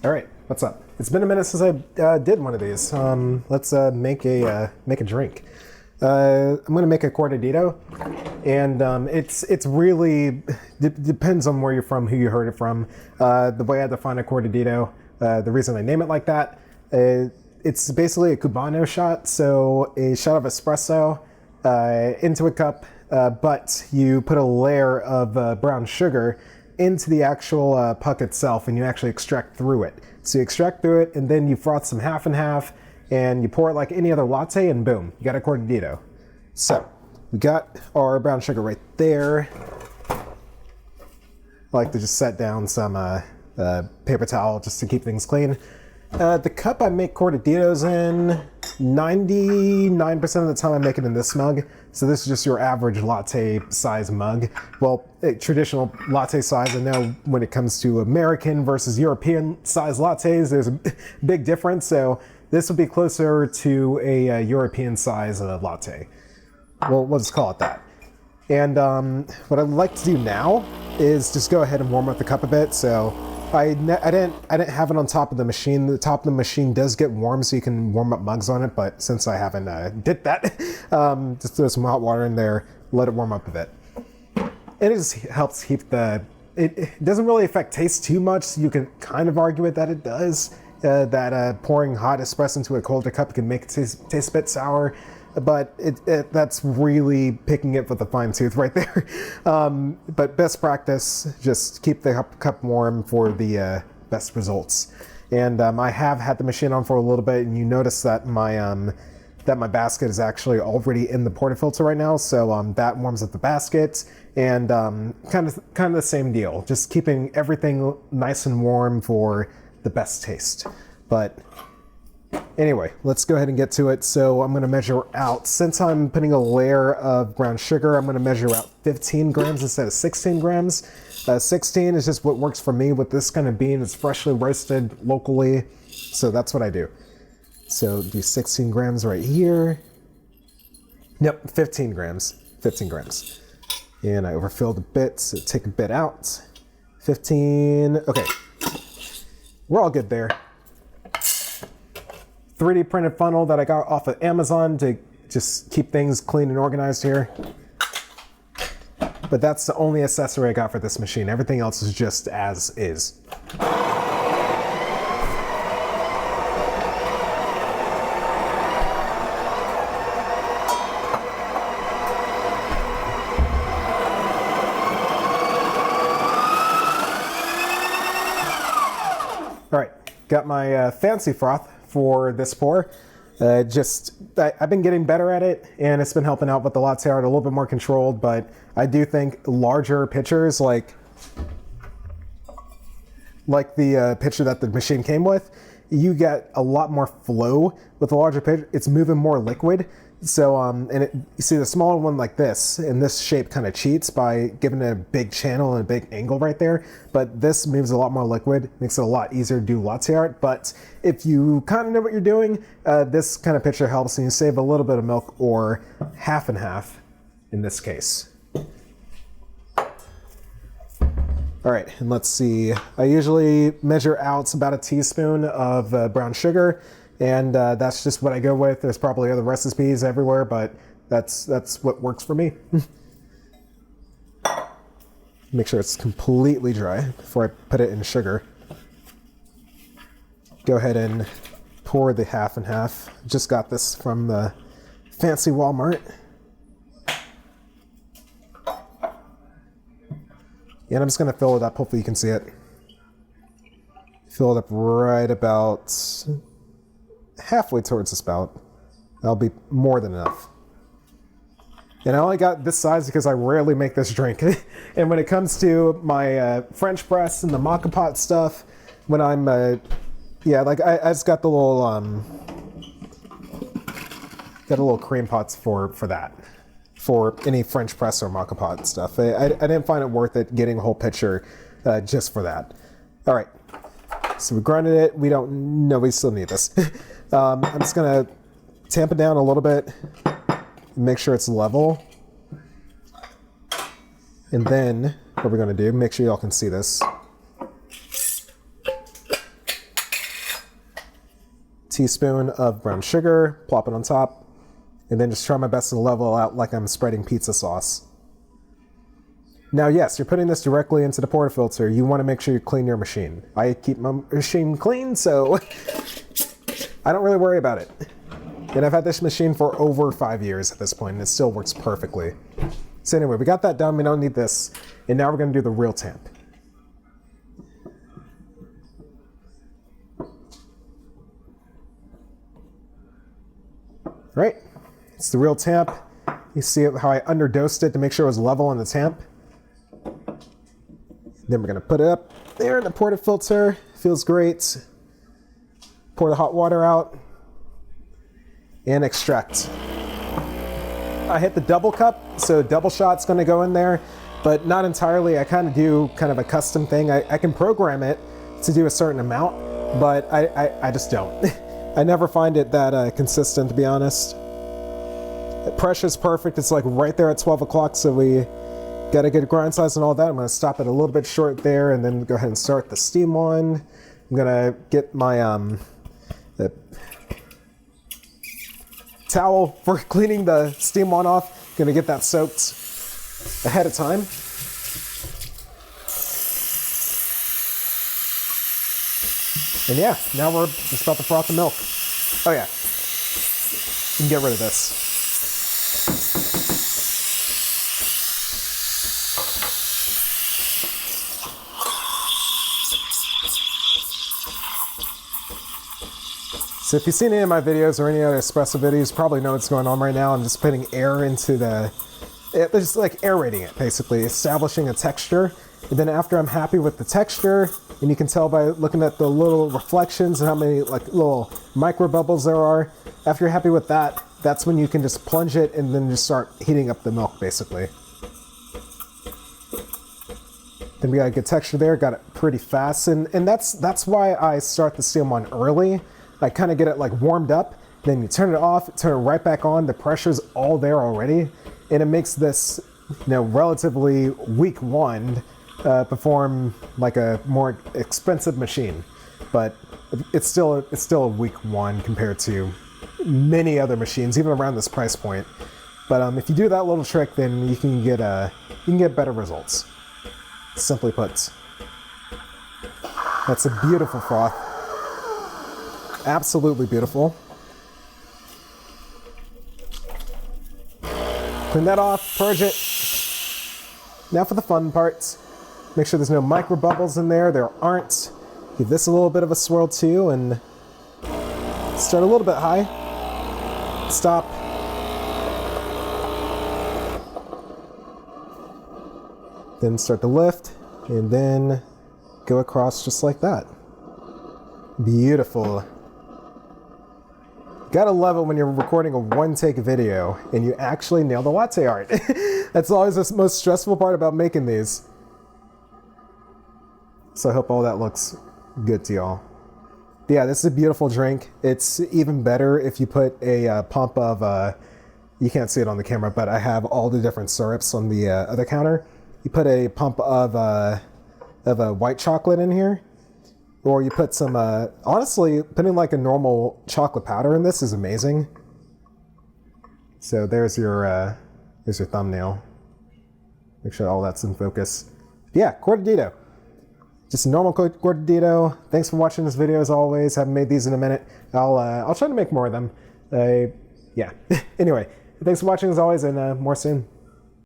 All right, what's up? It's been a minute since I did one of these. Let's make a drink. I'm gonna make a cortadito, and it's really depends on where you're from, who you heard it from. The way I define a cortadito, the reason I name it like that, it's basically a cubano shot, so a shot of espresso into a cup, but you put a layer of brown sugar into the actual puck itself, and you actually extract through it. So you extract through it, and then you froth some half and half, and you pour it like any other latte, and boom, you got a cortadito. So we got our brown sugar right there. I like to just set down some paper towel just to keep things clean. The cup I make cortaditos in, 99% of the time I make it in this mug. So this is just your average latte size mug. Well, traditional latte size. I know when it comes to American versus European size lattes, there's a big difference. So this would be closer to a European size latte. We'll just call it that. And what I'd like to do now is just go ahead and warm up the cup a bit. So I didn't have it on top of the machine. The top of the machine does get warm, so you can warm up mugs on it. But since I haven't did that, just throw some hot water in there, let it warm up a bit. And it just helps keep it doesn't really affect taste too much. So you can kind of argue it that it does. That pouring hot espresso into a colder cup can make it taste a bit sour. But that's really picking it with a fine tooth right there. But best practice, just keep the cup warm for the best results. And I have had the machine on for a little bit, and you notice that my basket is actually already in the portafilter right now. So that warms up the basket, and kind of the same deal. Just keeping everything nice and warm for the best taste. But anyway, let's go ahead and get to it. So I'm going to measure out, since I'm putting a layer of brown sugar, I'm going to measure out 15 grams instead of 16 grams. 16 is just what works for me with this kind of bean. It's freshly roasted locally, so that's what I do. So do 16 grams right here. Nope, 15 grams. 15 grams. And I overfilled a bit, so take a bit out. 15, okay. We're all good there. 3D printed funnel that I got off of Amazon to just keep things clean and organized here. But that's the only accessory I got for this machine. Everything else is just as is. All right, got my fancy froth for this pour. I've been getting better at it, and it's been helping out with the latte art a little bit more controlled, but I do think larger pitchers, like the pitcher that the machine came with, you get a lot more flow with the larger pitcher. It's moving more liquid. So, you see the smaller one like this, in this shape kind of cheats by giving it a big channel and a big angle right there. But this moves a lot more liquid, makes it a lot easier to do latte art. But if you kind of know what you're doing, this kind of pitcher helps, and you save a little bit of milk, or half and half in this case. All right, and let's see. I usually measure out about a teaspoon of brown sugar. And that's just what I go with. There's probably other recipes everywhere, but that's what works for me. Make sure it's completely dry before I put it in sugar. Go ahead and pour the half and half. Just got this from the fancy Walmart. And I'm just gonna fill it up. Hopefully you can see it. Fill it up right about halfway towards the spout. That'll be more than enough. And I only got this size because I rarely make this drink. And when it comes to my French press and the maca pot stuff, when I'm, I just got the little, cream pots for that. For any French press or maca pot stuff. I didn't find it worth it getting a whole pitcher just for that. All right. So we grinded it. We still need this. I'm just gonna tamp it down a little bit, make sure it's level. And then what we're gonna do, make sure y'all can see this. teaspoon of brown sugar, plop it on top, and then just try my best to level out like I'm spreading pizza sauce. Now, yes, you're putting this directly into the portafilter. You want to make sure you clean your machine. I keep my machine clean, so I don't really worry about it. And I've had this machine for over 5 years at this point, and it still works perfectly. So anyway, we got that done. We don't need this. And now we're going to do the real tamp. Right, it's the real tamp. You see how I underdosed it to make sure it was level on the tamp. Then we're gonna put it up there in the portafilter. Feels great. Pour the hot water out and extract. I hit the double cup, so double shot's gonna go in there, but not entirely. I kind of do kind of a custom thing. I can program it to do a certain amount, but I just don't. I never find it that consistent, to be honest. The pressure's perfect. It's like right there at 12 o'clock, so we got a good grind size and all that. I'm going to stop it a little bit short there and then go ahead and start the steam on. I'm going to get my the towel for cleaning the steam on off. Going to get that soaked ahead of time. And yeah, now we're just about to froth the milk. Oh yeah, you can get rid of this. So if you've seen any of my videos or any other espresso videos, you probably know what's going on right now. I'm just putting air into just like aerating it, basically, establishing a texture. And then after I'm happy with the texture, and you can tell by looking at the little reflections and how many like little micro bubbles there are, after you're happy with that, that's when you can just plunge it and then just start heating up the milk, basically. Then we got a good texture there, got it pretty fast, and that's why I start the steam on early. I kind of get it like warmed up, then you turn it off, turn it right back on, the pressure's all there already, and it makes this, relatively weak one perform like a more expensive machine, but it's still a weak one compared to many other machines, even around this price point. But if you do that little trick, then you can get better results. Simply put, that's a beautiful froth, absolutely beautiful. Clean that off, purge it. Now for the fun parts. Make sure there's no micro bubbles in there. There aren't. Give this a little bit of a swirl too, and start a little bit high. Stop. Then start to lift, and then go across just like that. Beautiful. Gotta love it when you're recording a one-take video and you actually nail the latte art. That's always the most stressful part about making these. So I hope all that looks good to y'all. Yeah, this is a beautiful drink. It's even better if you put a pump of, you can't see it on the camera, but I have all the different syrups on the other counter. You put a pump of a white chocolate in here, or you put some, honestly, putting like a normal chocolate powder in this is amazing. So there's your thumbnail. Make sure all that's in focus. Yeah, Cortadito. Just a normal Cortadito. Thanks for watching this video as always. Haven't made these in a minute. I'll try to make more of them. Yeah. Anyway, thanks for watching as always, and more soon.